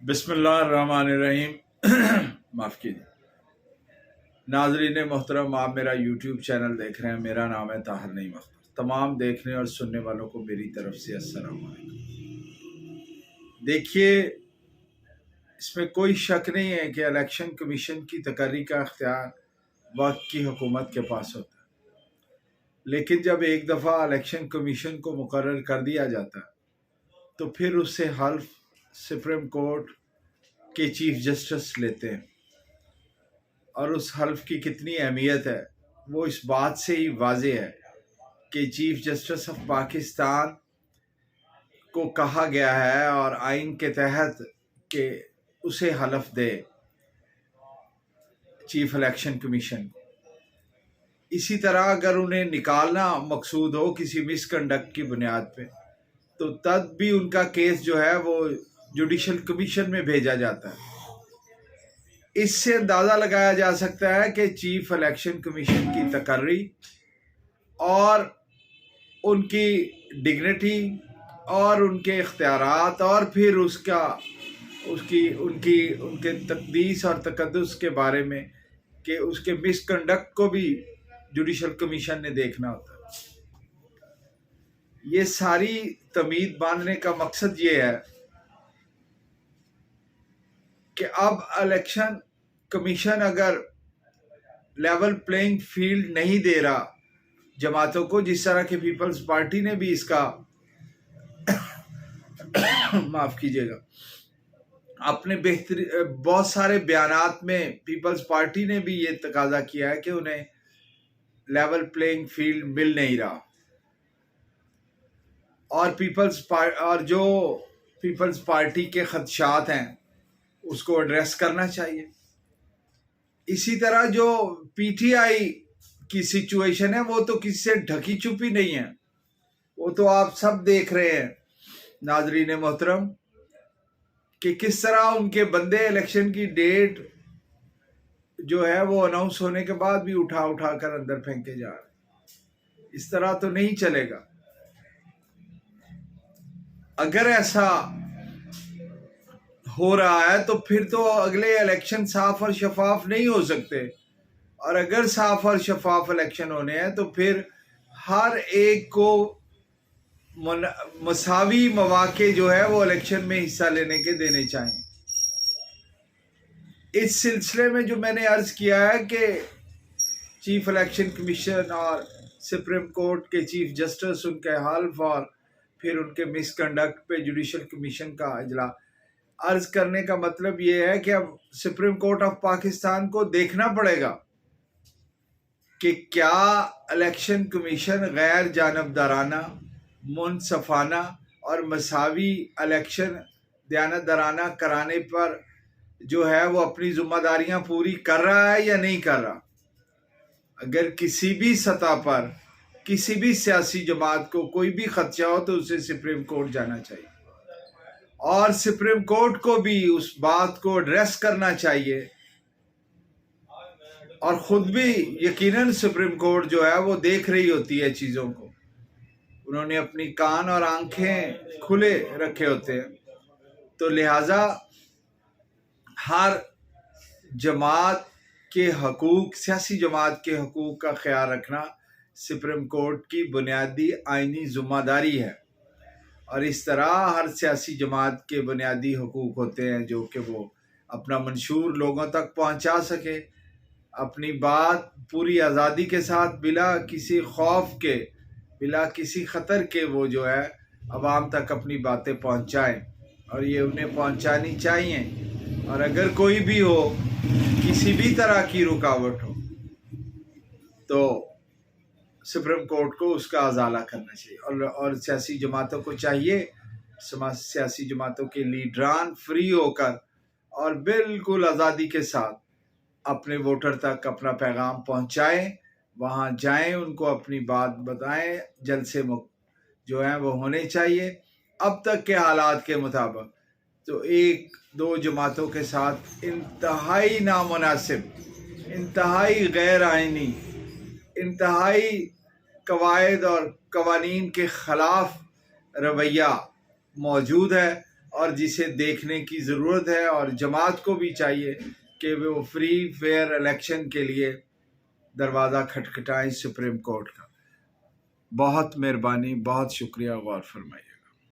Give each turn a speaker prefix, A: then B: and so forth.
A: बिस्मिल्लाहिर्रहमानिर्रहीम। माफ़ कीजिए नाजरीन मोहतरम, आप मेरा यूट्यूब चैनल देख रहे हैं। मेरा नाम है ताहिर नईम अख्तर। तमाम देखने और सुनने वालों को मेरी तरफ से अस्सलाम वालेकुम। देखिए, इसमें कोई शक नहीं है कि इलेक्शन कमीशन की तकर्री का अख्तियार वक्त की हुकूमत के पास होता है, लेकिन जब एक दफ़ा इलेक्शन कमीशन को मुकर्रर कर दिया जाता है तो फिर उससे हल्फ सुप्रीम कोर्ट के चीफ जस्टिस लेते हैं। और उस हल्फ की कितनी अहमियत है वो इस बात से ही वाज़े है कि चीफ जस्टिस ऑफ पाकिस्तान को कहा गया है और आइन के तहत कि उसे हल्फ दे चीफ इलेक्शन कमीशन। इसी तरह अगर उन्हें निकालना मकसूद हो किसी मिसकंडक्ट की बुनियाद पे, तो तब भी उनका केस जो है वो जुडिशल कमीशन में भेजा जाता है। इससे अंदाज़ा लगाया जा सकता है कि चीफ इलेक्शन कमीशन की तकर्री और उनकी डिग्निटी और उनके इख्तियारात और फिर उनके तकदीस और तकद्दुस के बारे में कि उसके मिसकंडक्ट को भी जुडिशल कमीशन ने देखना होता है। ये सारी तमीद बांधने का मकसद ये है कि अब इलेक्शन कमीशन अगर लेवल प्लेइंग फील्ड नहीं दे रहा जमातों को, जिस तरह की पीपल्स पार्टी ने भी इसका माफ कीजिएगा अपने बहुत सारे बयानात में पीपल्स पार्टी ने भी ये तकाजा किया है कि उन्हें लेवल प्लेइंग फील्ड मिल नहीं रहा और जो पीपल्स पार्टी के खदशात हैं उसको एड्रेस करना चाहिए। इसी तरह जो पीटीआई की सिचुएशन है वो तो किसी से ढकी छुपी नहीं है, वो तो आप सब देख रहे हैं नाजरीन मोहतरम कि किस तरह उनके बंदे इलेक्शन की डेट जो है वो अनाउंस होने के बाद भी उठा उठा कर अंदर फेंके जा रहे। इस तरह तो नहीं चलेगा। अगर ऐसा हो रहा है तो फिर तो अगले इलेक्शन साफ और शफाफ नहीं हो सकते, और अगर साफ और शफाफ इलेक्शन होने हैं तो फिर हर एक को मसावी मौके जो है वो इलेक्शन में हिस्सा लेने के देने चाहिए। इस सिलसिले में जो मैंने अर्ज किया है कि चीफ इलेक्शन कमीशन और सुप्रीम कोर्ट के चीफ जस्टिस, उनके हल्फ और फिर उनके मिसकंडक्ट पे जुडिशल कमीशन का इजलास, अर्ज करने का मतलब ये है कि अब सुप्रीम कोर्ट ऑफ पाकिस्तान को देखना पड़ेगा कि क्या इलेक्शन कमीशन गैर जानबदाराना, मुनसफाना और मसावी इलेक्शन दयानतदाराना कराने पर जो है वो अपनी जिम्मेदारियां पूरी कर रहा है या नहीं कर रहा। अगर किसी भी सतह पर किसी भी सियासी जमात को कोई भी खदशा हो तो उसे सुप्रीम कोर्ट जाना चाहिए और सुप्रीम कोर्ट को भी उस बात को एड्रेस करना चाहिए, और खुद भी यकीनन सुप्रीम कोर्ट जो है वो देख रही होती है चीज़ों को। उन्होंने अपनी कान और आंखें खुले रखे होते हैं, तो लिहाजा हर जमात के हकूक, सियासी जमात के हकूक का ख्याल रखना सुप्रीम कोर्ट की बुनियादी आइनी जिम्मेदारी है। और इस तरह हर सियासी जमात के बुनियादी हकूक होते हैं जो कि वो अपना मंशूर लोगों तक पहुंचा सके, अपनी बात पूरी आज़ादी के साथ, बिला किसी खौफ के, बिला किसी ख़तर के वो जो है अवाम तक अपनी बातें पहुंचाएं, और ये उन्हें पहुंचानी चाहिए। और अगर कोई भी हो, किसी भी तरह की रुकावट हो, तो सुप्रीम कोर्ट को उसका अजाला करना चाहिए। और सियासी जमातों को चाहिए, सियासी जमातों के लीडरान फ्री होकर और बिल्कुल आज़ादी के साथ अपने वोटर तक अपना पैगाम पहुंचाएं, वहां जाएं, उनको अपनी बात बताएं। जलसे जो हैं वो होने चाहिए। अब तक के हालात के मुताबिक तो एक दो जमातों के साथ इंतहाई नामुनासिब, इंतहाई गैर आइनी, इंतहाई कवायद और कवानीन के ख़िलाफ़ रवैया मौजूद है, اور جسے دیکھنے کی ضرورت ہے، اور جماعت کو بھی چاہیے کہ وہ فری فیئر الیکشن کے لیے دروازہ کھٹکھٹائیں سپریم کورٹ کا۔ بہت مہربانی، بہت شکریہ، غور فرمائیے۔